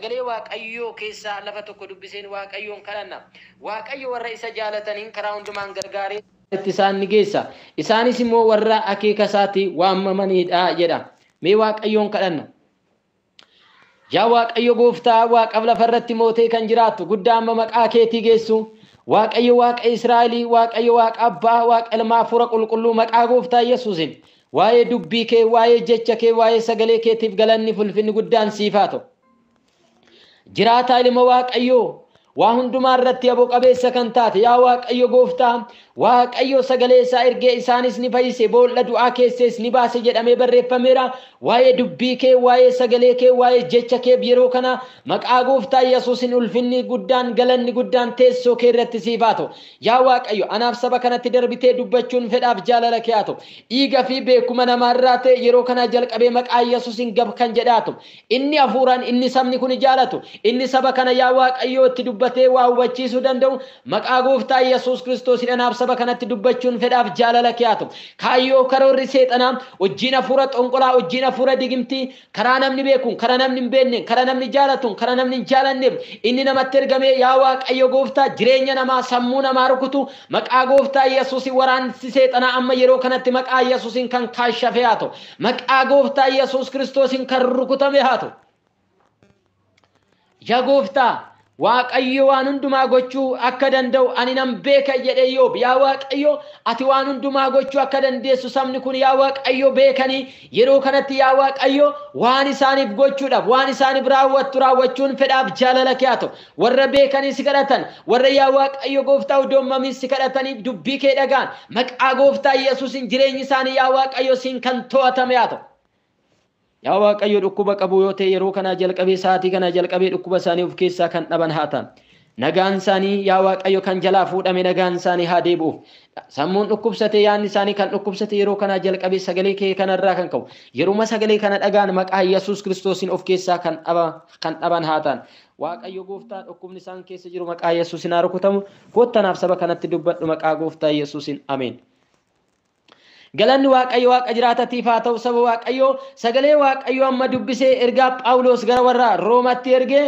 sagalee waaqayyoo keessaa lafa tokko dubbiseen waaqayyoon kadhanna. Waaqayyo warra isa jaalataniin karaa hundumaan gargaaree itti isaan ni geessa. Isaanis immoo warra akeeka isaatti waamamanidha jedha. Mee waaqayyoon kadhanna. Yaa waaqayyo gooftaa waaqaaf lafarratti mootee kan jiraattu guddaa amma maqaa keetii geessu. Waaqayyo waaqa Israa'elii, waaqayyo waaqa abbaa, waaqa ilmaa hafuura qulqulluu maqaa gooftaa Yesuusin. Waa'ee dubbii kee, waa'ee jecha kee, waa'ee sagalee keetiif galanni ulfinni guddaan siif haa ta'u. Jiraataa ilma waaqayyoo waa hundumaa irratti aboo qabeessa kan taate yaa waaqayyo gooftaa waaqayyo sagalee isaa ergee isaanis ni fayyise boolla du'aa keesses ni baase jedhamee barreeffameera. Waa'ee dubbii kee, waa'ee sagalee kee, waa'ee jecha kee yeroo kana maqaa gooftaa Yesuusin ulfinni guddaan galanni guddaan teessoo kee irratti siif haa ta'u. Yaa waaqayyo anaaf saba kanatti darbitee dubbachuun fedhaaf jaalala kee haa ta'u. Dhiiga fi beekuma namaarraa ta'e yeroo kana jalqabee maqaa Yesuusin gab kan jedhaatu inni hafuuraan inni sabni kun jaalatu inni saba kana yaa waaqayyo itti dubbatee waa hubachiisuu danda'u maqaa gooftaa Yesuus Kiristoos anaaf saba kanatti dubbachuun fedhaaf jaalala kee haa ta'u. Kaayyoo karoorri seexanaa wajjin hafuura xonqolaa wajjin hafuura digimtii karaa namni beekuun karaa namni hin beekne karaa namni jaalatuun karaa namni hin jaalanneef inni namatti ergamee yaa waaqayyo gooftaa jireenya namaa sammuu namaa rukutu maqaa gooftaa Yesuusin waraansi seexanaa amma yeroo kanatti maqaa Yesuusin kan kaashafe haa ta'u. Maqaa gooftaa Yesuus Kiristoosin kan rukutame haa ta'u. Yaa gooftaa waaqayyo waan hundumaa gochuu akka danda'u ani nan beeka jedhe Iyyoob. Yaa waaqayyo ati waan hundumaa gochuu akka dandeessu sabni kun yaa waaqayyo beekanii yeroo kanatti yaa waaqayyo waan isaaniif gochuudhaaf waan isaaniif raawwachuun fedhaaf jaalala kee haa ta'u. Warra beekanii si kadhatan warra yaa waaqayyo gooftaa uddoommamii si kadhataniif dubbii kee dhagaan maqaa gooftaa Yesuusin jireenyi isaanii yaa waaqayyo siin kan to'atame haa ta'u. Yaa waaqayyo dhukkuba qabu yoo ta'e yeroo kana jalqabee sa'aatii kana jalqabee dhukkuba isaanii of keessaa kan dhaban haa ta'an. Nagaan isaanii yaa waaqayyo kan jalaa fuudhame nagaan isaanii haa deebi'uuf. Sammuun dhukkubsate yaadni isaanii kan dhukkubsate yeroo kana jalqabee sagalee kee kanarraa kan ka'u. Yeroo sagalee kana dhagaan maqaa Yesuus Kiristoosin of keessaa kan dhaban haa ta'an. Waaqayyo gooftaa dhukkubni isaan keessa jiru maqaa Yesuusin haa rukutamu. Koottanaaf saba kanatti dubbadhu maqaa gooftaa Yesuusin ameen. Galanni waaqayyo waaqa jiraatatiif haa ta'u. Saba waaqayyo sagalee waaqayyo amma dubbisee ergaa Phaawulos gara warra Roomatti ergee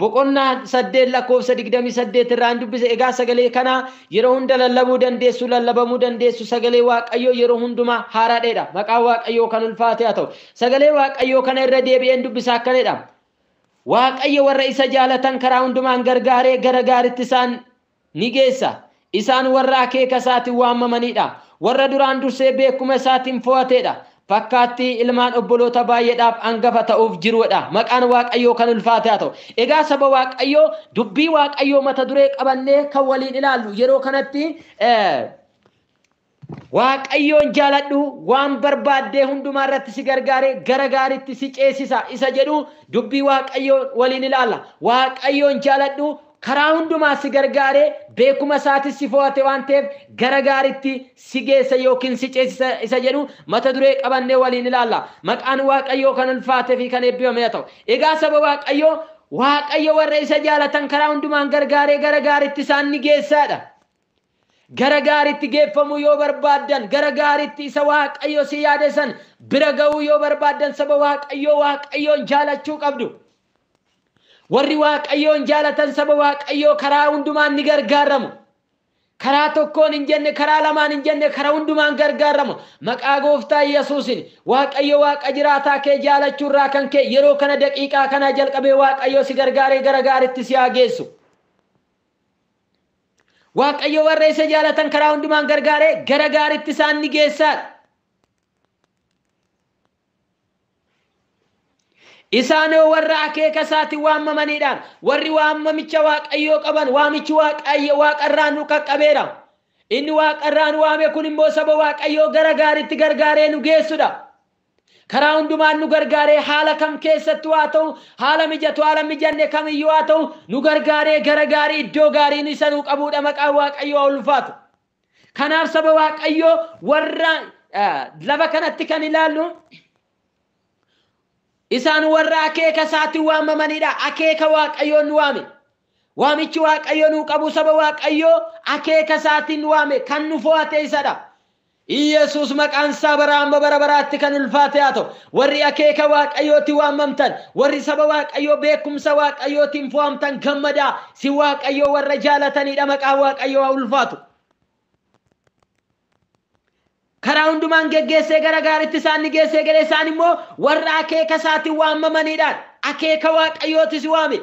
boqonnaa 8 lakkoofsa 28 irraan dubbise. Egaa sagalee kana yeroo hunda lallabuu dandeessu lallabamuu dandeessu sagalee waaqayyo yeroo hundumaa haaraadha. Maqaa waaqayyo kan ulfaate haa ta'u. Sagalee waaqayyo kana irra deebi'een dubbisa akkanadha. Waaqayyo warra isa jaalatan karaa hundumaan gargaaree gara gaariitti isaan ni geessa. Isaan warra akeeka isaatiin waamamanidha. Warra duraan dursee beekuma isaatiin fo'atedha. Fakkaatti ilmaan obboloota baay'eedhaaf hangafa ta'uuf jiruudha. Maqaan waaqayyoo kan ulfaate haa ta'u. Egaa saba waaqayyoo dubbii waaqayyoo mata duree qabannee kan waliin ilaallu yeroo kanatti waaqayyoon jaaladhu waan barbaaddee hundumaa irratti si gargaaree gara gaariitti si ceesisa isa jedhu dubbii waaqayyoo waliin ilaalla. Waaqayyoon jaaladhu karaa hundumaa si gargaaree beekuma isaatiin si fo'ate waan ta'eef gara gaariitti si geessa yookiin si ceesisa isa jedhu mata duree qabannee waliin ilaalla. Maqaan waaqayyoo kan ulfaatee fi kan eebbifame haa ta'u. Egaa saba waaqayyo warra isa jaalatan karaa hundumaan gargaaree gara gaariitti isaan ni geessaadha. Gara gaariitti geeffamuu yoo barbaaddan gara gaariitti isa waaqayyo si yaade san bira ga'uu yoo barbaaddan saba waaqayyoon jaalachuu qabdu. Warri waaqayyoon jaalatan saba waaqayyoo karaa hundumaan ni gargaaramu. Karaa tokkoon hin jenne karaa lamaan hin jenne karaa hundumaan gargaaramu. Maqaa gooftaa Yesuusin waaqayyo waaqa jiraataa kee jaalachuurraa kan kee yeroo kana daqiiqaa kana jalqabee waaqayyo si gargaaree gara gaariitti si haa geessu. Waaqayyo warra isa jaalatan karaa hundumaan gargaaree gara gaariitti isaan ni geessaadha. Isaan warra akeeka isaatiin waamamanidhaan warri waamamicha waaqayyoo qaban waamichi waaqayyo waaqarraan nu qaqqabeera. Inni waaqarraan waame kun immoo saba waaqayyoo gara gaariitti gargaaree nu geessudha. Karaa hundumaan nu gargaaree haala kam keessattuu haa ta'u haala mijatu haala mijanne kamiyyuu haa ta'u nu gargaaree gara gaarii iddoo gaarii isa nu qabuudha. Maqaan waaqayyoo ulfaatu. Kanaaf saba waaqayyoo warra lafa kanatti kan ilaallu isaan warra akeeka isaatiin waamamanidha. Akeeka waaqayyoon nu waame. Waamichi waaqayyo nu qabu saba waaqayyoo akeeka isaatiin nu waame kan nu fo'ate isadha. Iyesuus maqaan isaa bara baraatti kan ulfaate haa ta'u. Warri akeeka Waaqayyooti waamamtan, warri saba Waaqayyoo beekumsa Waaqayyootiin fo'amtan gammadaa. Si Waaqayyoo warra jaalatanidha, maqaan Waaqayyoo haa ulfaatu. Karaa hundumaan geggeessee gara gaariitti isaan ni geessee galee isaan immoo warra akeeka isaatiin waamamanidhaan akeeka Waaqayyooti si waame.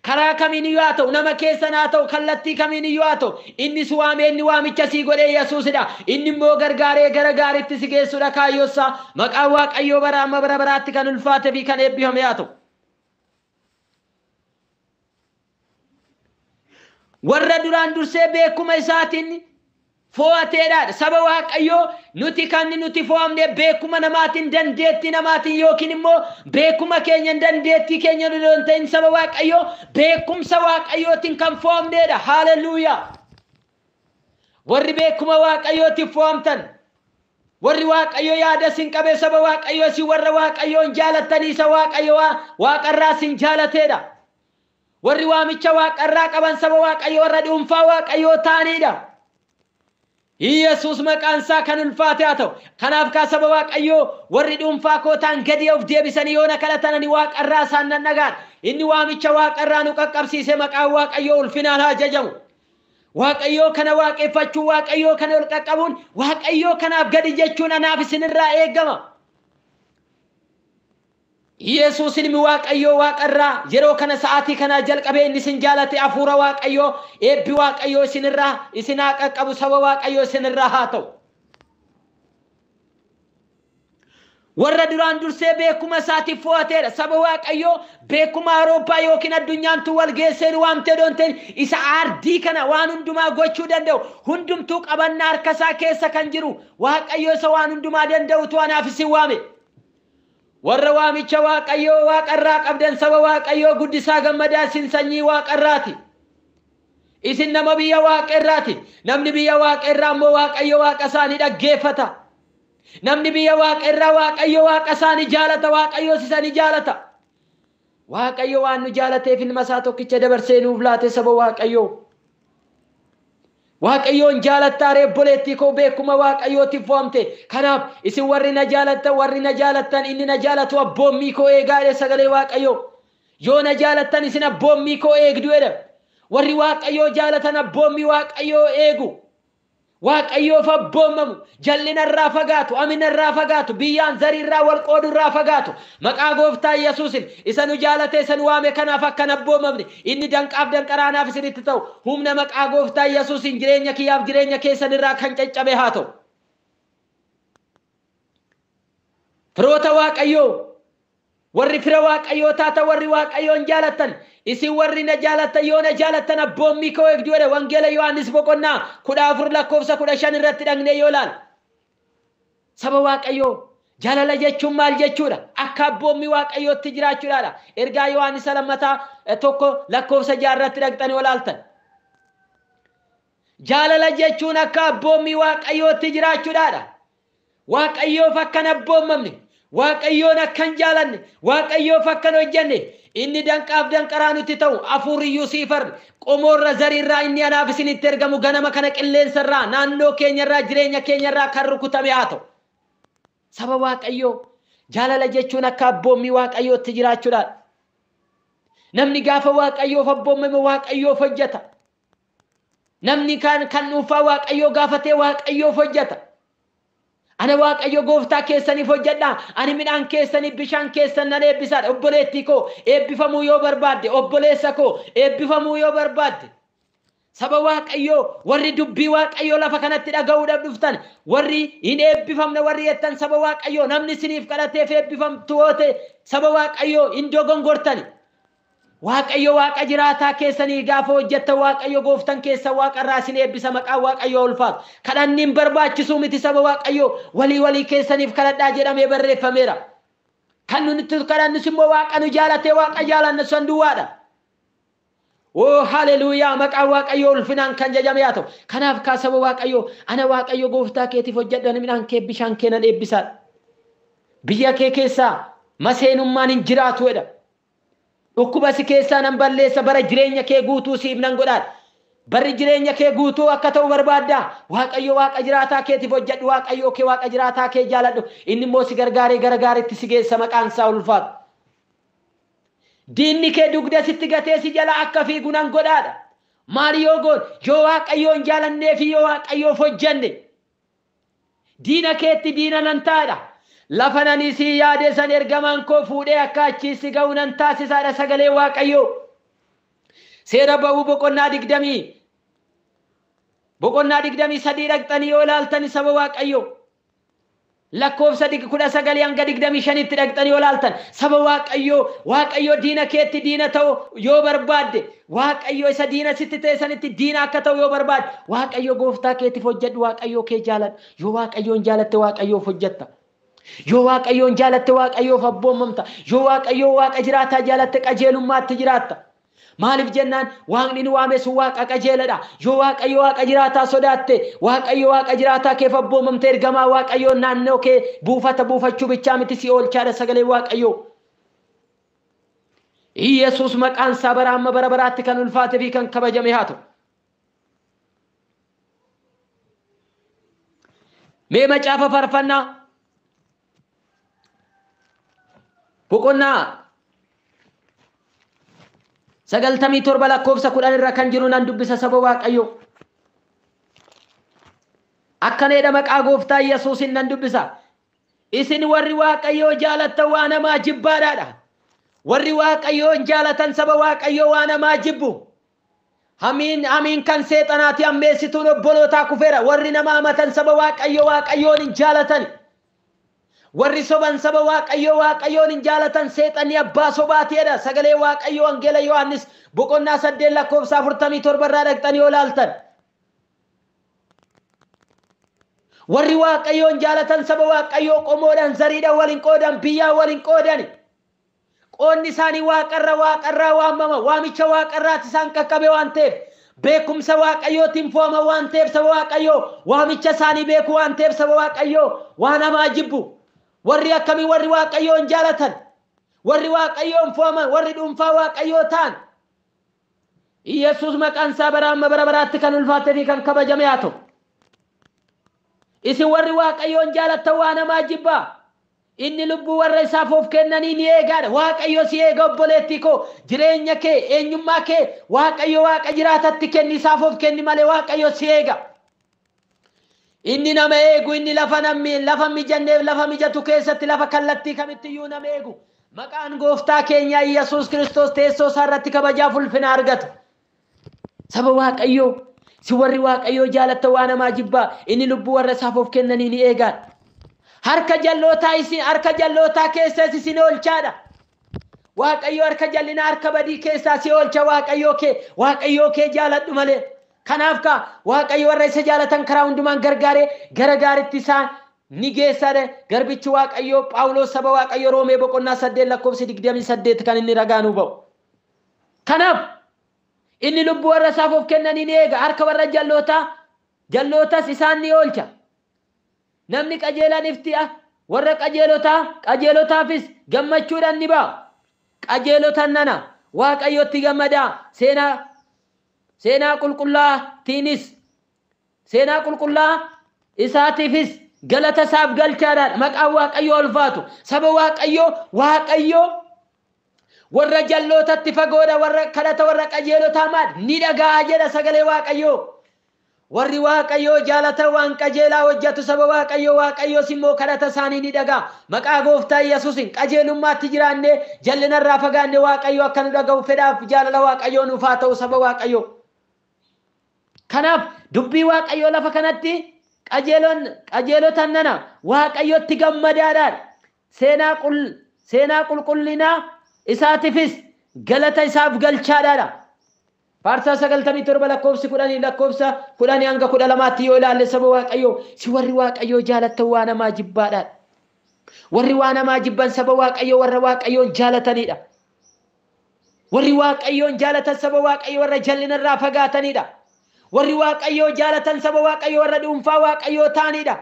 Karaa kamiin iyyuu haa ta'u, nama keessan haa ta'u, kallattii kamiin iyyuu haa ta'u, inni si waame, inni waamicha si godhee Yesuusidha. Inni immoo gargaaree gara gaariitti si geessudha kaayyoossaa. Maqaan Waaqayyoo bara baraatti kan ulfaate fi kan eebbifame haa ta'u. Warra duraan dursee beekuma isaatiin fo'ateedha. Saba Waaqayyoo nuti kan nuti fo'amne beekuma namaatiin, dandeettii namaatiin yookiin immoo beekuma keenya dandeettii keenya nuti ta'in saba Waaqayyoo beekumsa Waaqayyootiin kan fo'amneedha. Haleluuyaa. Warri beekuma Waaqayyootiin fo'amtan, warri Waaqayyoo yaada sin qabe saba Waaqayyoo si warra Waaqayyoon jaalatanii isa Waaqayyoo Waaqarraa sin jaalateedha. Warri waamicha Waaqarraa qaban saba Waaqayyoo warra dhuunfaa Waaqayyoo ta'anidha. Iyesuus maqaan isaa kan ulfaate haa ta'u. Kanaaf kaa saba Waaqayyoo warri dhuunfaa koo ta'an gadi of deebisanii yoo na kadhatan Waaqarraa isaan nan dhagaan. Inni waamicha Waaqarraa nu qaqqabsiise, maqaan Waaqayyoo ulfinaan haa jajamu. Waaqayyoo kana waaqeffachuu, Waaqayyoo kana ol qaqqabuun, Waaqayyoo kanaaf gadi jechuun anaaf isinirraa eegama. Yesuus ilmi Waaqayyoo Waaqarraa yeroo kana sa'aatii kana jalqabee inni isin jaalate hafuura Waaqayyoo eebbi Waaqayyoo isinirraa isinaa qaqqabu saba Waaqayyoo isinirraa haa ta'u. Warra duraan dursee beekuma isaatiif fo'ateedha. Saba Waaqayyoo beekuma Awurooppaa yookiin addunyaan tu wal geessee waamtee doonteen isa aardii kana waan hundumaa gochuu danda'u hundumtuu qabannaa harka isaa keessa kan jiru Waaqayyoo isa waan hundumaa danda'utu anaaf isin waame. Warra waamicha Waaqayyoo Waaqarraa qabdan saba Waaqayyoo guddisaa gammadaa isin sanyii Waaqarraati. Isin nama biyya Waaqarraati. Namni biyya Waaqarraa immoo Waaqayyo Waaqa isaanii dhaggeeffata. Namni biyya Waaqarraa Waaqayyo Waaqa isaanii jaalata, Waaqayyo isanii jaalata. Waaqayyo waan nu jaalateef ilma isaa tokkicha dabarsee nuuf laate saba Waaqayyoo. Waaqayyoon jaalataa reebboleettii koo beekuma Waaqayyootiif fo'amte. Kanaaf isin warri na jaalatan inni na jaalatu abboommii koo eegaa sagalee Waaqayyoo. Yoo na jaalatan isin abboommii koo eegdu jedha. Warri Waaqayyoo jaalatan abboommii Waaqayyoo eegu. Waaqayyoof abboomamu, jallina irraa fagaatu, amina irraa fagaatu, biyyaan zarii irraa wal qoodu irraa fagaatu. Maqaa Gooftaa Yesuusin isa nu jaalate isa nu waame kanaaf akkan abboomamne inni danqaaf danqaraanaaf isinitti ta'u humna maqaa Gooftaa Yesuusin jireenya kiyyaaf jireenya keessan irraa kan caccabe haa ta'u. Firoota Waaqayyoo warri fira Waaqayyoo taata warri Waaqayyoon jaalatan isin warri na jaalatan yoo na jaalatan abboommii koo eegdu jedhe wangeela Yohaannis boqonnaa 14 lakkoofsa 15 irratti dhagnee yoo laal. Saba Waaqayyoo jaalala jechuun maal jechuudha? Akka abboommii Waaqayyootti jiraachuudhaadha. Ergaa Yohaannis lammataa tokko lakkoofsa 6 irratti dhaqxanii yoo laaltan. Jaalala jechuun akka abboommii Waaqayyootti jiraachuudhaadha. Waaqayyoof akkan abboomamne, Waaqayyoon akkan jaalanne, Waaqayyoof akkan hojjenne, inni danqaaf danqaraa nuti ta'u hafuurri Yuusiifar qomoorra zariirraa inni anaaf isinitti ergamu ganama kana qilleensarraa naannoo keenyarraa jireenya keenyarraa kan rukutame haa ta'u. Saba Waaqayyoo jaalala jechuun akka abboommii Waaqayyootti jiraachuudhaadha. Namni gaafa Waaqayyoof abboomame Waaqayyoof hojjeta. Namni kan dhuunfaa Waaqayyoo gaafatee Waaqayyoof hojjeta. Ana Waaqayyo Gooftaa keessaniif hojjedha. Ani midhaan keessaniif bishaan keessan nan eebbisaadha. Obboleettii koo eebbifamuu yoo barbaadde, obboleessa koo eebbifamuu yoo barbaadde. Saba Waaqayyoo warri dubbii Waaqayyoo lafa kanatti dhaga'uudhaaf dhuftan, warri hin eebbifamne warri jettan saba Waaqayyoo namni isiniif kadhateef eebbifamtu hoote saba Waaqayyoo hin dogongortani. Waaqayyo Waaqa jiraataa keessanii gaafa hojjetta Waaqayyo Gooftaan keessa Waaqarraa isin eebbisa maqaan Waaqayyoo ulfaatu. Kadhanni hin barbaachisu miti saba Waaqayyoo walii keessaniif kadhadhaa jedhamee barreeffameera. Kan nuti kadhannu immoo Waaqa nu jaalatee Waaqa jaalanne san duwwaadha. Oh haleluuyaa maqaan Waaqayyoo ulfinaan kan jajame haa ta'u. Kanaaf kaa saba Waaqayyoo ana Waaqayyo Gooftaa keetiif hojjedhan midhaan kee bishaan kee nan eebbisaadha. Biyya kee keessaa maseenummaan hin jiraatu jedha. Dhukkuba si keessaa nan balleessa bara jireenya kee guutuu siif nan godhaadha. barri jireenya kee guutuu akka ta'u barbaadda waaqayyo waaqa jiraataa keetiif hojjedhu waaqayyo kee waaqa jiraataa kee jaaladhu inni immoo si gargaaree gara gaariitti si geessa maqaan isaa ulfaatu diinni kee dugda sitti gatee si jala akka fiigu nan godhaadha maal yoo goon yoo waaqayyoon jaalannee fi yoo waaqayyoof hojjenne diina keetti diina nan taadha lafa nani si yaade san ergamaan koo fuudhee akka achiisi ga'u nan taasisaadha sagalee waaqayyoo seera ba'uu boqonnaa 23 dhaqxanii yoo ilaaltan saba waaqayyoo lakkoofsa 19 hanga 25 tti dhaqxanii yoo ilaaltan saba waaqayyoo diina keetti diina ta'u yoo barbaadde waaqayyo isa diina sitti ta'e sanitti diina akka ta'u yoo barbaadde waaqayyo gooftaa keetiif hojjedhu waaqayyo kee jaaladhu yoo waaqayyoon jaalatte waaqayyoof hojjetta yoo waaqayyoon jaalatte waaqayyoof abboomamta yoo waaqayyo waaqa jiraataa jaalatte qajeelummaatti jiraatta maaliif jennaan waaqni nu waame sun waaqa qajeeladha yoo waaqayyo waaqa jiraataa sodaatte waaqayyo waaqa jiraataa keef abboomamte ergamaa waaqayyo naannoo kee buufachuu bichaa miti si oolchaadha sagalee waaqayyo Yesuus maqaan isaa bara amma bara baraatti kan ulfaate fi kan kabajame haa ta'u mee macaafa faarfannaa boqonnaa 97 lakkoofsa 10 irra kan jiru nan dubbisa saba waaqayyo akkaneedha maqaa gooftaa Yesuusin nan dubbisa isin warri waaqayyo jaalattan waa namaa jibbaadhaadha warri waaqayyo jaalatan saba waaqayyo waa namaa jibbu hamiin kan seexanaati ammeessituun obbolootaa kufeera warri nama amatan saba waaqayyoon hin jaalatan warri soban saba waaqayyoon hin jaalatan seexanni abbaa sobaatiidha sagalee waaqayyo wangeela Yohaannis boqonnaa 8 lakkoofsa 47 irraa dhaqxanii yoo ilaaltan warri waaqayyoon jaalatan saba waaqayyo qomoodhaan zariidhaan waliin qoodan biyyaa waliin qoodan qoonni isaanii waaqarraa waamama waamicha waaqarraatti isaan qaqqabe waan ta'eef beekumsa waaqayyootiin fooma waan ta'eef saba waaqayyo waamicha isaanii beeku waan ta'eef saba waaqayyo waan hamaa jibbu warri akkamii warri waaqayyoon jaalatan warri waaqayyoon fooman warri dhuunfaa waaqayyoo ta'an Yesuus maqaan isaa bara amma bara baraatti kan ulfaatee fi kan kabajame haa ta'u isin warri waaqayyoon jaalatan waan hamaa jibbaa inni lubbuu warra isaaf of kennanii ni eegaadha waaqayyo si eega obboleettii koo jireenya kee eenyummaa kee waaqayyo waaqa jiraatatti kenni isaaf of kenni malee waaqayyo si eega inni nama eegu inni lafa mijanneef lafa mijatu keessatti lafa kallattii kamittiyyuu nama eegu maqaan gooftaa keenya Yesuus Kiristoos teessoo isaa irratti kabajaaf ulfina argata saba waaqayyo si warri waaqayyo jaalatan waan hamaa jibbaa inni lubbuu warra isaaf of kennanii ni eegaadha harka jallootaa keessas isin oolchaadha waaqayyo harka jallina harka badii keessaa si oolcha waaqayyo kee jaaladhu malee kanaaf ka waaqayyo warra isa jaalatan karaa hundumaan gargaaree gara gaariitti isaan ni geessadhe garbichi waaqayyo Phaawulos saba waaqayyo Roomee boqonnaa 8 lakkoofsa 28 kan inni ragaa nu ba'u kanaaf inni lubbuu warra isaaf of kennanii ni eega harka warra jallootas isaan ni oolcha namni qajeelaan ifti'a warra qajeelotaafis gammachuudhaan ni ba'a qajeelotaan nana waaqayyotti gammadaa seenaa qulqullaa isaatiifis galata isaaf galchaadhaan maqaan waaqayyo ulfaatu saba waaqayyo warra jallootatti fagoodha warra kadhata warra qajeelotaa maal ni dhagaa jedha sagalee waaqayyo warri waaqayyo jaalatan waan qajeelaa hojjetu saba waaqayyo simmoo kadhata isaanii ni dhagaa maqaa gooftaa Yesuusin qajeelummaatti jiraanne jallinarraa fagaanne waaqayyo akka nu dhaga'u fedhaaf jaalala waaqayyo nuuf haa ta'u saba waaqayyo kanaaf dubbii waaqayyo lafa kanatti qajeelotan nana waaqayyotti gammadaadhaan seenaa qulqullinaa isaatiifis galata isaaf galchaadhaadha Faarsaa 97 lakkoofsa 10 hanga 12 yoo ilaalle saba waaqayyo si warri waaqayyo jaalatan waan namaa jibbaadhaan warri waan namaa jibban saba waaqayyo warra waaqayyoon jaalatanidha warri waaqayyoon jaalatan saba waaqayyo warra jallinarraa fagaatanidha warri waaqayyo jaalatan saba waaqayyo warra dhuunfaa waaqayyo ta'anidha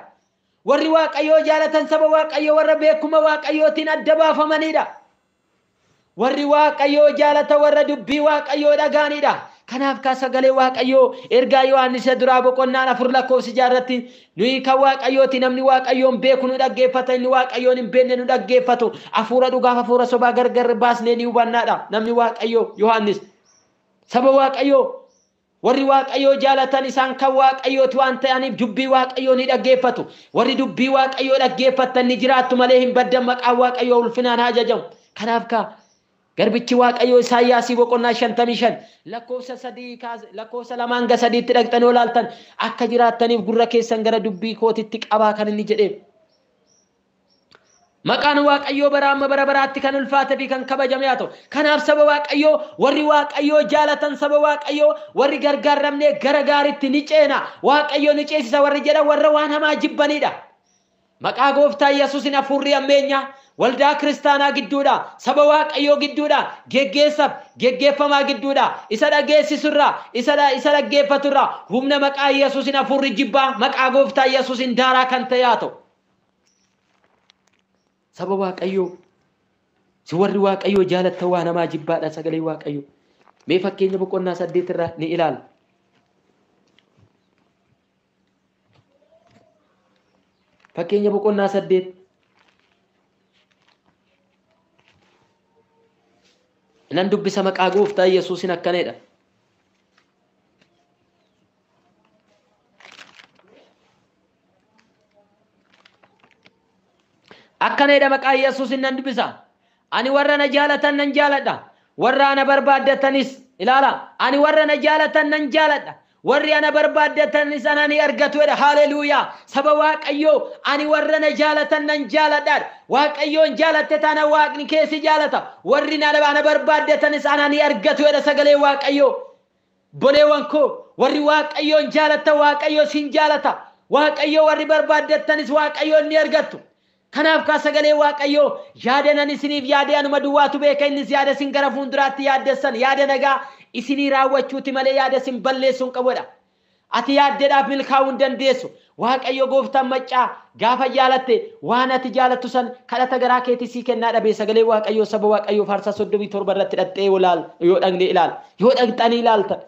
warri waaqayyo jaalatan saba waaqayyo warra beekuma waaqayyootiin adda baafamanidha warri waaqayyo jaalatan warra dubbii waaqayyo dhagaanidha kanaaf ka sagalee waaqayyoo ergaa Yohaannis duraa boqonnaan 4 lakkoofsa 6 irratti nuyi kan waaqayyooti namni waaqayyoon beeku nu dhaggeeffata inni waaqayyoon hin beekne nu dhaggeeffatu hafuura dhugaaf hafuura sobaa gargar baasnee ni hubannaadha namni waaqayyoo Yohaannis saba waaqayyoo warri waaqayyoo jaalatan isaan kan waaqayyooti waan ta'aniif dubbii waaqayyoo ni dhaggeeffatu warri dubbii waaqayyoo dhaggeeffatan ni jiraattu malee hin baddan maqaa waaqayyoo ulfinaan haa jajamu kanaaf ka garbichi waaqayyoo Isaayyaas boqonnaa 55 lakkoofsa 3 lakkoofsa 2 hanga 3 tti dhaqxanii olaaltan akka jiraattaniif gurra keessan gara dubbii kootitti qabaa kan inni jedhe maqaan waaqayyoo bara amma bara baraatti kan ulfaate fi kan kabajame haa ta'u kanaaf saba waaqayyoo warri waaqayyoo jaalatan saba waaqayyoo warri gargaaramnee gara gaariitti ni ceena waaqayyoo ni ceesisa warri jedha warra waan hamaa jibbanidha maqaa gooftaa Yesuusin hafuurri ammeenya waldaa kiristaanaa gidduudha saba waaqayyoo gidduudha geggeeffamaa gidduudha isa dhageessisurraa isa dhaggeeffaturraa humna maqaa Yesuusin hafuurri jibbaa maqaa gooftaa Yesuusin daaraa kan ta'e haa ta'u saba waaqayyoo si warri waaqayyoo jaalatan waan hamaa jibbaadha sagalee waaqayyoo mee fakkeenya boqonnaa 8 irraa ni ilaala fakkeenya boqonnaa 8 nan dubbisa maqaa gooftaa Yesuusin akkanedha akkanedha maqaa Yesuusin nan dubbisa ani warra na jaalatan nan jaaladha warra ana barbaadatanis ilaala ani warra na jaalatan nan jaaladha warri ana barbaadatanis ana ni argatuudha haleluuyaa saba waaqayyoo ani warra na jaalatan nan jaaladha waaqayyoon jaalatte tana waaqni keessi jaalata warri ana barbaadatanis ana ni argatuudha sagalee waaqayyoo boleewwan koo warri waaqayyoon jaalata waaqayyoo sin jaalata waaqayyoo warri barbaadatanis waaqayyoon ni argatu kanaaf ka sagalee waaqayyoo yaadanan isiniif yaade anuma duwwaatu beeka innis yaada sin gara fuulduraatti yaaddessan yaada nagaa isinii raawwachuuti malee yaada sin balleessuun qabudha ati yaaddeedhaaf milkaa'uu dandeessu waaqayyo gooftaan maccaa gaafa jaalatte waan ati jaalattu san kadhata garaa keetii sii kennaa dhabe sagalee waaqayyoo saba waaqayyoo faarsaa 37 irratti dhattee yoo dhaqne ilaal yoo dhaqxanii ilaalta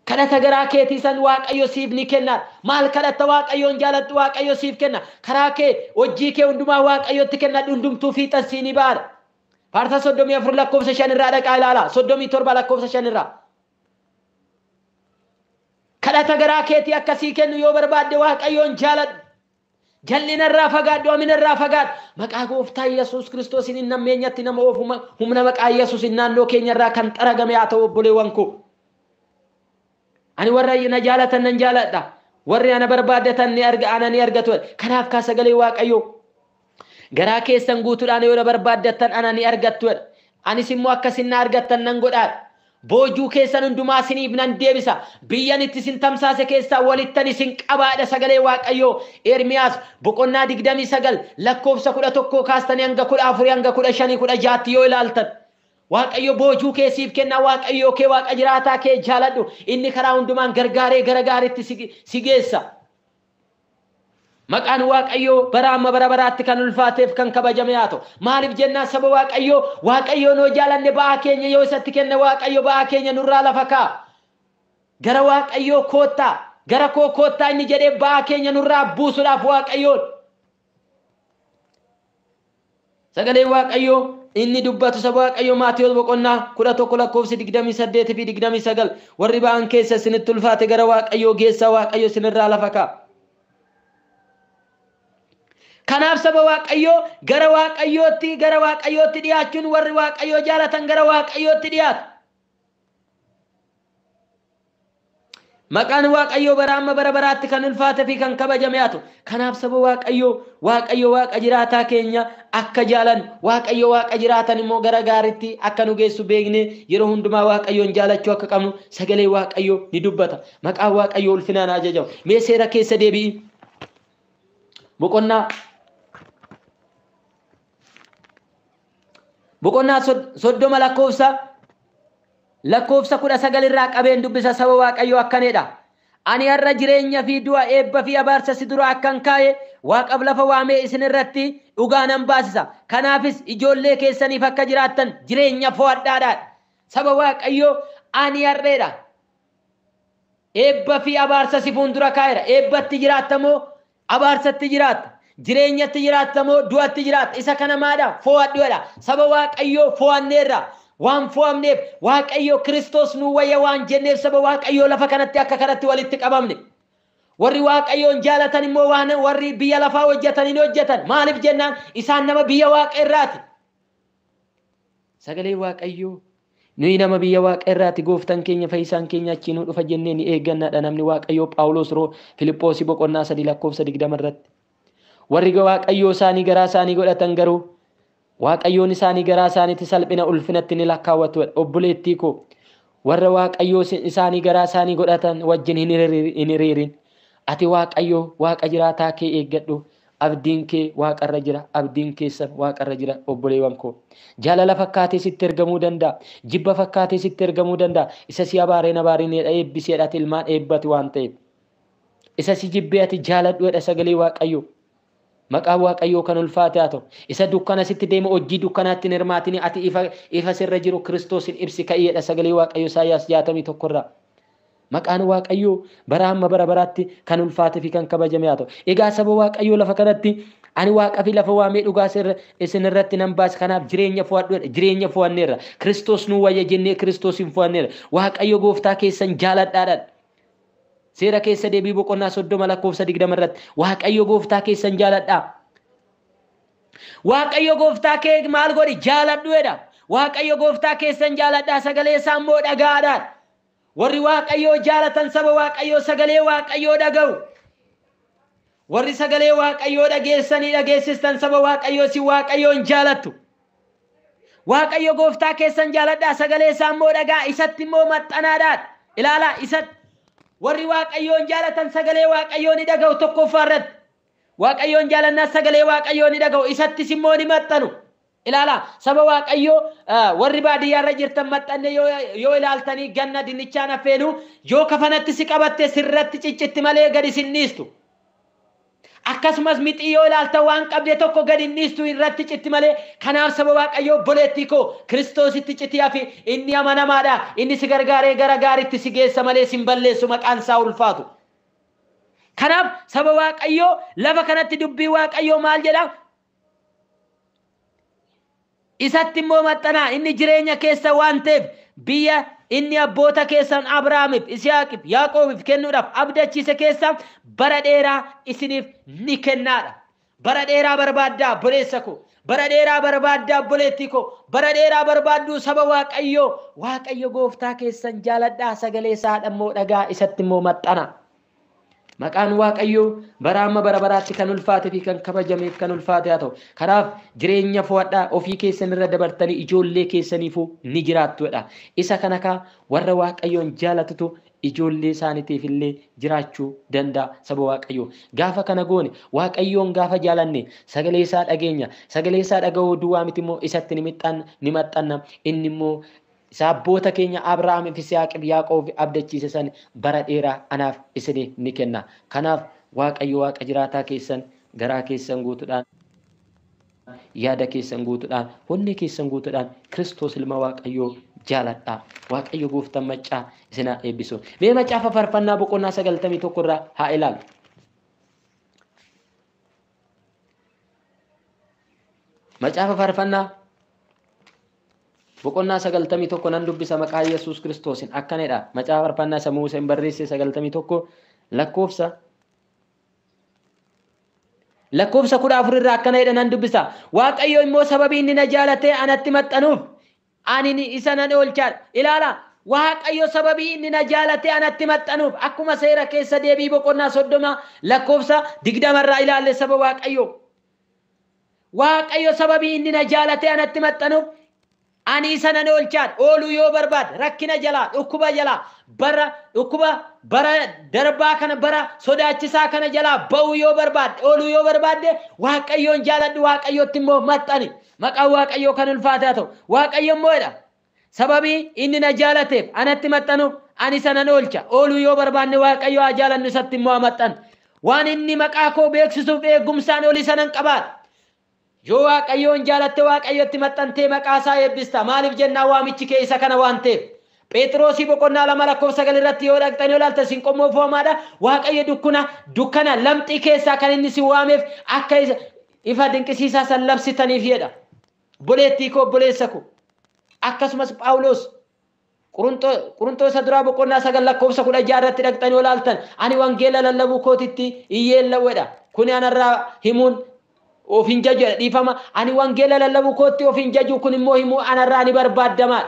kadhata garaa keetii san waaqayyo siif ni kenna maal kadhata waaqayyoon jaalattu waaqayyo siif kenna karaa kee hojii kee hundumaa waaqayyotti kenna hundumtuu fiixan siini baara faarsaa 34 lakkoofsa 5 irraa dhaqaa ilaala 37 lakkoofsa 5 irraa kadhata garaa keetii akkasii kennu yoo barbaadde waaqayyoon jaaladhu jallina irraa fagaadhu amina irraa fagaadhu maqaa gooftaa Yesuus Kiristoosin inni nammeenyatti nama oofuma humna maqaa Yesuus naannoo keenya irraa kan xaragame haa ta'u obboleewwan koo ani warra na jaalatan nan jaaladha warri ana barbaadatan ni argatu kanaaf ka sagalee waaqayyoo garaa keessan guutuudhaan yoo barbaadatan ana ni argattu anis immoo akkasin na argattan nan godhaa boojuu keessan hundumaa isiniif nan deebisa biyyan itti isin tamsaase keessaa walittan isin qabaadha sagalee waaqayyoo Ermiyaas boqonnaa 29 lakkoofsa 11 kaastanii hanga 14 hanga 15 16 yoo ilaaltan waaqayyo boojuu keessiif kenna waaqayyo kee waaqa jiraataa kee jaaladhu inni karaa hundumaan gargaaree gara gaariitti si geessa maqaan waaqayyo bara amma bara baraatti kan ulfaateef kan kabajame haa ta'u maaliif jennaan saba waaqayyo noo jaalanne ba'aa keenya yoo isatti kenne waaqayyo ba'aa keenya nurraa lafa kaa gara waaqayyo koottaa gara koo koottaa inni jedhee ba'aa keenya nurraa buusuudhaaf waaqayyoon sagalee waaqayyo inni dubbatu saba waaqayyo Maatiyos boqonnaa 11 lakkoofsi 28 fi 29 warri ba'an keessa isinitti ulfaate gara waaqayyo geessa waaqayyo isinirraa lafa kaa kanaaf saba waaqayyo gara waaqayyootti dhiyaachuun warri waaqayyo jaalatan gara waaqayyootti dhiyaatu maqaan waaqayyo bara amma bara baraatti kan ulfaate fi kan kabajame haa ta'u kanaaf saba waaqayyo waaqa jiraataa keenya akka jaalan waaqayyo waaqa jiraatan immoo gara gaariitti akka nu geessu beekne yeroo hundumaa waaqayyoon jaalachuu akka qabnu sagalee waaqayyo ni dubbata maqaan waaqayyo ulfinaan ajajamu mee seera keessa deebi'i boqonnaa 30 lakkoofsa 19 irraa qabeen dubbisa saba waaqayyo akkanedha ani har'a jireenya fi du'a eebba fi abaarsa si dura akkan kaa'e waaqaf lafa waamee isin irratti dhugaa nan baasisa kanaafis ijoollee keessaniif akka jiraattan jireenya fo'adhaadha saba waaqayyo ani har'eedha eebba fi abaarsa si fuuldura kaa'eera eebbatti jiraatta moo abaarsatti jiraatta jireenyatti jiraatta moo du'atti jiraatta isa kana maadha fo'adhuudha saba waaqayyoo fo'anneerra waan fo'amneef waaqayyoo Kiristoos nu wayya waan jenneef saba waaqayyoo lafa kanatti akka kanatti walitti qabamne warri waaqayyoon jaalatan immoo waan warri biyya lafaa hojjetan hin hojjetan maaliif jennaan isaan nama biyya waaqarraati sagalee waaqayyoo nuyi nama biyya waaqarraati gooftan keenya fayyisaan keenya achi nu dhufa jennee ni eeggannaadha namni waaqayyoo Phaawulos roo Filiphoosi boqonnaa 3 lakkoofsa 20 irratti warri waaqayyoo isaanii garaa isaanii godhatan garuu waaqayyoon isaanii garaa isaaniitti salphina ulfinatti ni lakkaawwatu obboleettii koo warra waaqayyoo isaanii garaa isaanii godhatan wajjin hin hiriirin ati waaqayyoo waaqa jiraataa kee eeggadhu abdiin kee waaqarra jira abdiin keessan waaqarra jira obboleewwan koo jaalala fakkaatee sitti ergamuu danda'a jibba fakkaatee sitti ergamuu danda'a isa si abaareen eebbiseedha ilmaan eebbati waan ta'eef isa si jibbee ati jaaladhuudha sagalee waaqayyoo maqaa waaqayyoo kan ulfaate haa ta'u isa dukkana sitti deema hojii dukkanaatti hin hirmaatini ati ifa sirra jiru Kiristoosin ibsi ka'eedha sagalee waaqayyoo Isaayyaas 61 irraa maqaan waaqayyoo bara amma bara baraatti kan ulfaate fi kan kabajame haa ta'u egaa saba waaqayyoo lafa kanatti ani waaqa fi lafa waamee dhugaa isin irratti nan baase kanaaf jireenya fo'adhuudha jireenya fo'anneerra Kiristoos nu wayya jennee Kiristoosin fo'anneerra waaqayyo gooftaa keessan jaaladhaadhaan seera keessa deebii boqonnaa 30 lakkoofsa 20 irratti waaqayyo gooftaa keessan jaaladhaa waaqayyo gooftaa kee maal godhi jaaladhuudha waaqayyo gooftaa keessan jaaladhaa sagalee isaa immoo dhagaadhaan warri waaqayyoo jaalatan saba waaqayyoo sagalee waaqayyoo dhaga'u warri sagalee waaqayyoo dhageessanii dhageessistan saba waaqayyoo si waaqayyoon jaalattu waaqayyo gooftaa keessan jaaladhaa sagalee isaa immoo dhagaa isatti immoo maxxanaadhaan ilaala isatti warri waaqayyoon jaalatan sagalee waaqayyoo ni dhaga'u tokkoffaa irratti waaqayyoon jaalannaa sagalee waaqayyoo ni dhaga'u isattis immoo ni maxxanu ilaala saba waaqayyoo warri baadiyyaarra jirtan maxxanne yoo ilaaltanii ganna dinnichaan affeenu yoo kafanatti si qabatte sirratti ciccitti malee gadi sinniistu akkasumas mixii yoo ilaalta waan qabde tokko gadi niistu irratti citti malee kanaaf saba waaqayyoo boleetti koo Kiristoositti citiyaa fi inni amanamaadha inni si gargaaree gara gaariitti si geessa malee sin balleessu maqaan isaa ulfaatu kanaaf saba waaqayyoo lafa kanatti dubbii waaqayyoo maal jedha isatti immoo maxxanaa inni jireenya keessa waan ta'eef biyya inni abboota keessan Abrahaamiif Isiyaaqiif Yaaqoobiif kennuudhaaf abdachiise keessa bara dheeraa isiniif ni kennaadha bara dheeraa barbaaddaa boleessa koo bara dheeraa barbaaddaa boleettii koo bara dheeraa barbaadduu saba waaqayyo gooftaa keessan jaaladhaa sagalee isaa dhammoo dhagaa isatti immoo maxxana maqaan waaqayyoo bara amma bara baraatti kan ulfaate fi kan kabajameef kan ulfaate haa ta'u kanaaf jireenya fo'adhaa ofii keessan irra dabartanii ijoollee keessaniifuu ni jiraattuudha isa kana ka warra waaqayyoon jaalatutu ijoollee isaaniitiif illee jiraachuu danda'a saba waaqayyoo gaafa kana goone waaqayyoon gaafa jaalanne sagalee isaa dhageenya sagalee isaa dhaga'uu duwwaa miti immoo isatti ni maxxanna inni immoo Sabboota keenya Abrahaam fi Isiyaaqiif Yaaqoob abdachiise san bara dheeraa anaaf isiniif ni kenna. Kanaaf waaqayyo waaqa jiraataa keessan garaa keessan guutuudhaan yaada keessan guutuudhaan onnee keessan guutuudhaan Kiristoos ilma waaqayyoo jaaladhaa. Waaqayyo gooftaan maccaa isinaa eebbisu. Mee macaafa faarfannaa boqonnaa 91 irraa haa ilaalu. Macaafa faarfannaa boqonnaa 91 nan dubbisa maqaa Yesuus Kiristoosin akkanedha. Macaafa faarfannaa sammuu isa barreesse 91 lakkoofsa 14 irraa akkanedha nan dubbisa. Waaqayyo immoo sababii inni na jaalatee anatti maxxanuuf ani isa nan oolchaadha. Ilaala waaqayyo sababii inni na jaalatee anatti maxxanuuf akkuma seera keessa deebii boqonnaa 30 lakkoofsa 20 irraa ilaalle saba waaqayyo sababii inni na jaalatee anatti maxxanuuf ani isa nan oolchaadha. Ooluu yoo barbaade rakkina jalaa dhukkuba jalaa bara darbaa kana bara sodaachisaa kana jalaa ba'uu yoo barbaade ooluu yoo barbaade waaqayyoon jaaladhu waaqayyotti immoo maxxani. Maqaa waaqayyoo kan ulfaataa ta'u waaqayyo immoo jedha sababii inni na jaalateef anatti maxxanuuf ani isa nan oolcha. Ooluu yoo barbaanne waaqayyo haa jaalannu isatti immoo maxxan. Waan inni maqaa koo beeksisuuf eegumsaan oli isa nan qabaadha. Yoo waaqayyoon jaalatte waaqayyotti maxxantee maqaa isaa eebbista. Maaliif jennaa waamichi kee isa kana waan ta'eef Phexrosi boqonnaa lama lakkoofsa sagal irratti yoo dhaqxanii ilaaltan sin qommoo foomaadha. Waaqayyo dukkana lamxii keessaa kan inni si waameef akka ifa dinqisiisaa san labsitaniif jedha. Boleettii koo obboleessa koo. Akkasumas Phaawulos Qorontos duraa boqonnaa sagal lakkoofsa 16 irratti dhaqxanii ilaaltan ani wangeela lallabuu kootitti iyyeellawedha. Kuni anarraa himuun of hin jaju dhiifama. Ani wangeela lallabuu kootti of hin jaju kun immoo himuu anarraa ni barbaadamaa.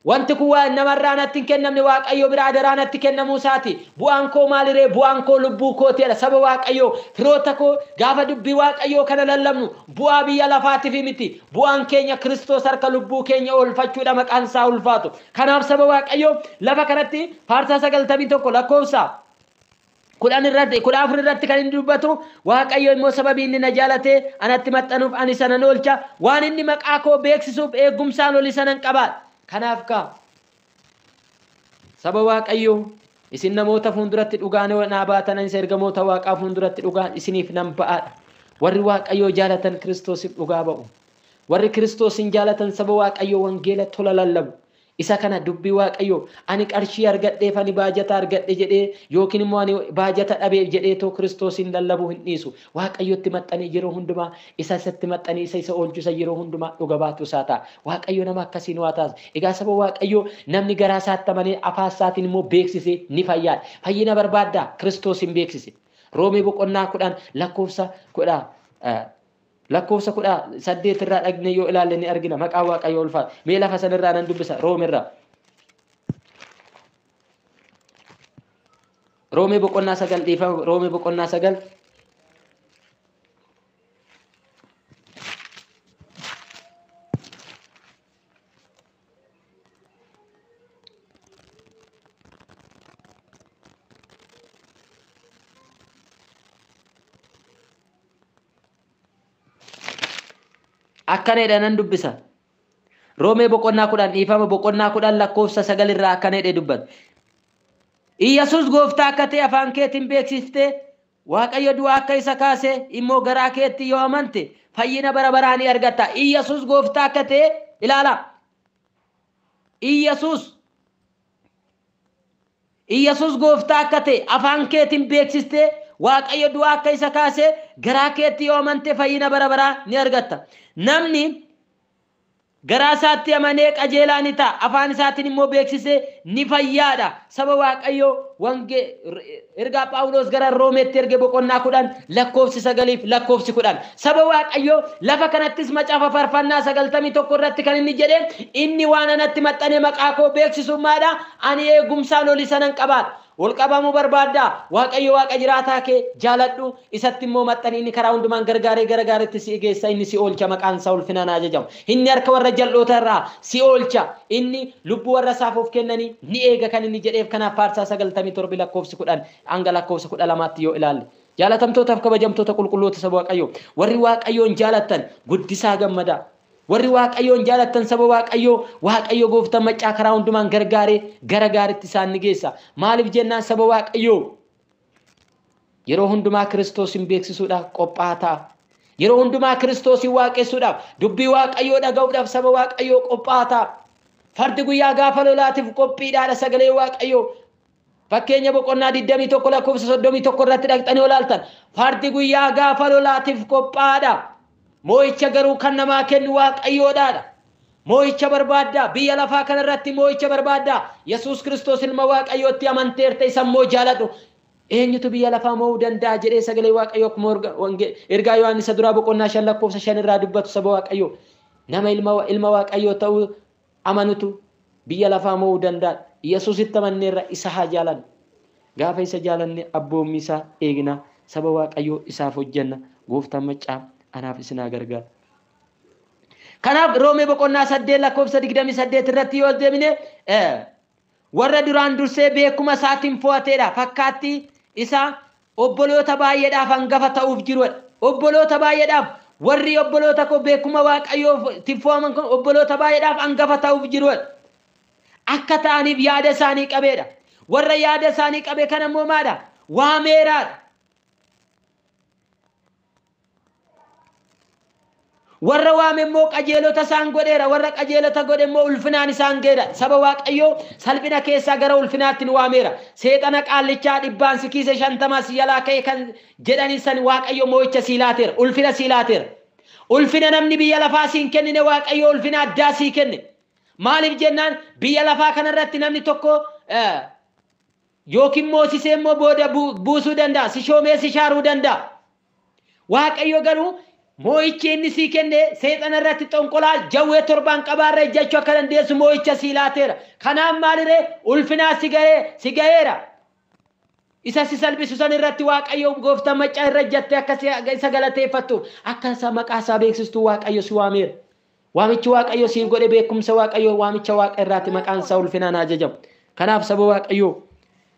Wanti kun waan namarraa natti hin kennamne Waaqayyo biraa adaraa natti kennamuu isaati. Bu'aan koo maaliree? Bu'aan koo lubbuu kootiidha. Saba Waaqayyo firoota koo gaafa dubbii Waaqayyo kana lallabnu bu'aa biyya lafaatiif miti. Bu'aan keenya Kiristoos harka lubbuu keenya oolfachuudha maqaan isaa ulfaatu. Kanaaf saba Waaqayyo lafa kanatti faarsaa 91 lakkoofsa 14 irratti kan inni dubbatu Waaqayyo immoo sababii inni na jaalate anatti maxxanuuf ani sanan oolcha waan inni maqaa koo beeksisuuf eegumsaan oli sanan qabaadha. Kanaaf saba Waaqayyo isin namoota fuulduratti dhugaan naa baatan anis ergamoota Waaqaa fuulduratti dhugaan isiniif nan ba'aadha. Warri Waaqayyo jaalatan Kiristoosiif dhugaa ba'u. Warri Kiristoosin jaalatan saba Waaqayyo wangeela tola lallabu. Isa kana dubbii Waaqayyo ani qarshii argadheef ani baajata argadhe jedhee yookiin immoo ani baajata dhabeef jedhee too Kiristoosin lallabuu hin dhiisu. Waaqayyotti maxxanii yeroo hundumaa isa isatti maxxanii isa oolchusa yeroo hundumaa dhuga baatu isaa ta'a. Waaqayyo nama akkasiin waa taasisa. Egaa saba Waaqayyo namni garaa isaatti amanee afaan isaatiin immoo beeksise ni fayyaadha. Fayyina barbaaddaa Kiristoosin beeksise. Roomee boqonnaa 10 lakkoofsa 8 irraa dhaqne yoo ilaalle ni argina. Maqaa Waaqayyo ulfaata. Mee lafa sanarraa nan dubbisa Roomeerraa. Roomee boqonnaa 9 dhiifama. Roomee boqonnaa 9 akkanedha nan dubbisa. Roomee boqonnaa 10 dhiifama boqonnaa 10 lakkoofsa 9 irraa akkanedha dubbata. Iyyesuus gooftaa akka ta'e afaan keetiin beeksiftee Waaqayyo du'aa akka isa kaase immoo garaa keetti yoo amante fayyina bara baraan ni argatta. Iyyesuus gooftaa akka ta'e ilaala. Iyyesuus gooftaa akka ta'e afaan keetiin beeksistee Waaqayyo du'aa akka isa kaase garaa keetti yoo amante fayyina bara baraan ni argatta. Namni garaa isaatti amanee qajeelaa ni ta'a. Afaan isaatiin immoo beeksisee ni fayyaadha. Saba Waaqayyo ergaa Phaawulos gara Roomeetti erge boqonnaa 10 lakkoofsi 9 fi lakkoofsi 10. Saba Waaqayyo lafa kanattis macaafa faarfannaa 91 irratti kan inni jedhe inni waan anatti maxxane maqaa koo beeksisummaadha. Ani eegumsaan oli sanan qabaadha. Ol qabamu barbaadda. Waaqayyo Waaqa jiraataa kee jaaladhu. Isatti immoo maxxanii inni karaa hundumaan gargaareetti si geessa. Inni si oolcha maqaan isaa ulfinaan ajajamu. Inni harka warra jal'oota irraa si oolcha. Inni lubbuu warra isaaf of kennanii ni eega kan inni jedheef kanaaf faarsaa 97 lakkoofsi 10 hanga lakkoofsa 12 yoo ilaalle. Jaalatamtootaaf kabajamtoota qulqulloota saba Waaqayyo warri Waaqayyoon jaalatan guddisaa gammada. Warri Waaqayyoon jaalatan saba Waaqayyo gooftaa maccaa karaa hundumaan gargaaree gara gaariitti isaan ni geessa. Maaliif jennaan saba Waaqayyo yeroo hundumaa Kiristoosin beeksisuudhaaf qophaa'aa ta'a. Yeroo hundumaa Kiristoosin waaqessuudhaaf dubbii Waaqayyoo dhaga'uudhaaf saba Waaqayyo qophaa'aa ta'a. Fardi guyyaa gaafa lolaatiif qophiidhaadha sagalee Waaqayyo. Fakkeenya boqonnaa 21 lakkoofsa 31 irratti dhaqxanii ilaaltan fardi guyyaa gaafa lolaatiif qophaa'aadha. Moo'icha garuu kan namaa kennu Waaqayyoodha. Moo'icha barbaadda. Biyya lafaa kanarratti moo'icha barbaadda. Yesuus Kiristoos ilma Waaqayyootti amanteerta isa immoo jaaladhu. Eenyutu biyya lafaa moo'uu danda'a jedhee sagalee Waaqayyoo akkuma ergaa Yohaannis duraa boqonnaa 5 lakkoofsa 5 irraa dubbatu saba Waaqayyoo. Nama ilma Waaqayyoo ta'uu amanutu biyya lafaa moo'uu danda'a. Yesuusitti amanneerra isa haa jaalannu. Gaafa isa jaalanne abboommii isaa eegna. Saba Waaqayyoo isaaf hojjenna. Gooftaan maccaa anaaf isinaa gargaara. Kanaaf Roomee boqonnaa 8 lakkoofsa 28 irratti yoo deemine warra duraan dursee beekuma isaatiin fo'ateedha. Fakkaatti isa obboloota baay'eedhaaf hangafa ta'uuf jiruudha. Obboloota baay'eedhaaf warri obboloota koo beekuma Waaqayyoof tifooman kun obboloota baay'eedhaaf hangafa ta'uuf jiruudha. Akka ta'aniif yaada isaanii qabeedha. Warra yaada isaanii qabe kana immoo maadha? Waameeraadha. warra waame immoo qajeelota isaan godheera warra qajeelota godhe immoo ulfinaan isaan geedha saba waaqayyo salphina keessaa gara ulfinaatti nu waameera seexana qaallichaa dhibbaan si kiise 50 si jalaa ka'e kan jedhanii san waaqayyo moo'icha siilaateera ulfina siilaateera ulfina namni biyya lafaa siin kennine waaqayyo ulfina addaa sii kenne maaliif jennaan biyya lafaa kanarratti namni tokko yookiin moosisee immoo booda buusuu danda'a si shoomee si shaaruu danda'a waaqayyo garuu moo'ichi inni sii kenne seexana irratti xonqolaa jawwee torban qabaarra ejjachuu akka dandeessu moo'icha siilaateera kanaaf maaliree ulfinaa si gaheera isa si salphisu san irratti waaqayyo gooftaan macaa irra ejjatte akka isa galateeffattu akka isa maqaa isaa beeksistu waaqayyo si waameera waamichi waaqayyo siif godhe beekumsa waaqayyo waamicha waaqa irraati maqaan isaa ulfinaan ajajamu kanaaf saba waaqayyo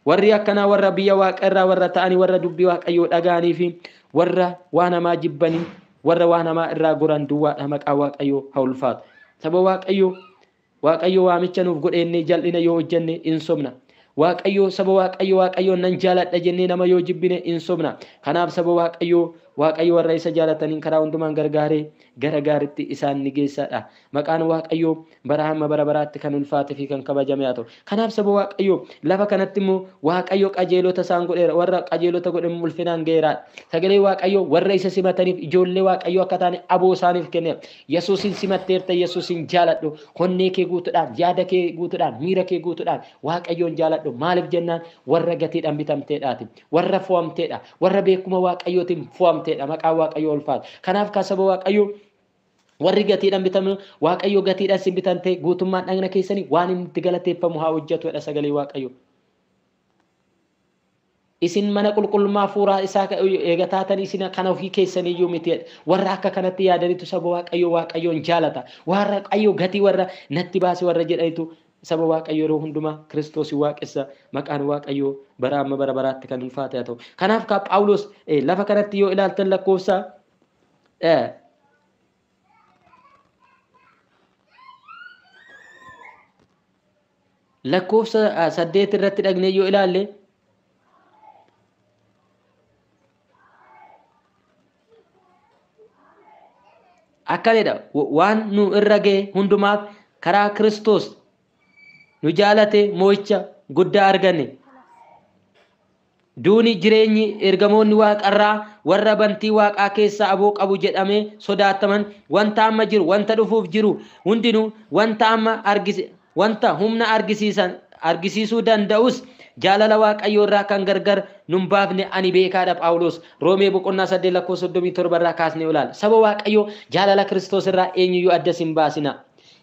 warri akkanaa warra biyya waaqa irraa warra ta'anii warra dubbii waaqayyo dhagaanii fi warra waan namaa jibbanii warra waan namaa irraa goran duwwaadha maqaa waaqayyo haa ulfaatu saba waaqayyo waamicha nuuf godhenne jal'ina yoo hojjenne in sobna waaqayyo saba waaqayyo nan jaaladha jennee nama yoo jibbine in sobna kanaaf saba waaqayyo warra isa jaalataniin karaa hundumaan gargaaree gara gaaritti isaan ni geessadha maqaan waaqayyo bara hamma bara baraatti kan ulfaate fi kan kabajame haa ta'u kanaaf saba waaqayyo lafa kanatti immoo waaqayyo qajeelota isaan godheera warra qajeelota godhe ulfinaan geeraadha sagalee waaqayyo warra isa simataniif ijoollee waaqayyo akka taane aboo isaaniif kenneera yesuusin simatteerta yesuusin jaaladhu honnee kee guutuudhaan yaada kee guutuudhaan miira kee guutuudhaan waaqayyoon jaaladhu maaliif jennaan warra gatiidhaan bitamteedhaati warra fo'amteedha warra beekuma waaqayyootiin fo'amteedha maqaan waaqayyo ulfaatu kanaaf ka saba waaqayyo warri gatiidhaan bitamu waaqayyo gatiidhaan sin bitante guutummaan dhagna keessanii waan inni itti galateeffamu haa hojjetuudha sagalee waaqayyo isin mana qulqullummaa fuuraa isaa eegataatan isin kana ofii keessanii iyyuu miti warra akka kanatti yaadanitu saba waaqayyoon jaalata warra waaqayyo gatii warra natti baase warra jedhanitu saba waaqayyo yeroo hundumaa kiristoosii waaqessa maqaan waaqayyo bara amma bara baraatti kan ulfaate haa ta'u kanaaf ka Phaawulos lafa kanatti yoo ilaaltan lakkoofsa lakkoofsa 8 irratti dhagnee yoo ilaalle akkanidha waan nu irra ga'e hundumaaf karaa Kiristoos nu jaalate moo'icha guddaa arganne duuni jireenyi ergamoonni waaqarraa warra bantii waaqaa keessaa aboo qabu jedhamee sodaataman wanta amma jiru wanta dhufuuf jiru hundinuu wanta humna argisiisuu danda'us jaalala waaqayyo irraa kan gargar nun baafne ani beekaadha Phaawulos Roomee boqonnaa 8:37 irraa kaasnee ilaalla saba waaqayyo jaalala Kiristoos irraa eenyuyyuu adda sin baasina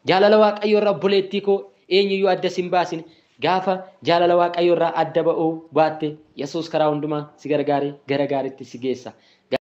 jaalala waaqayyo irraa buleettii koo eenyuyyuu adda sin baasin gaafa jaalala waaqayyo irraa adda ba'uu baatte Yesuus karaa hundumaa si gargaare gara gaariitti si geessa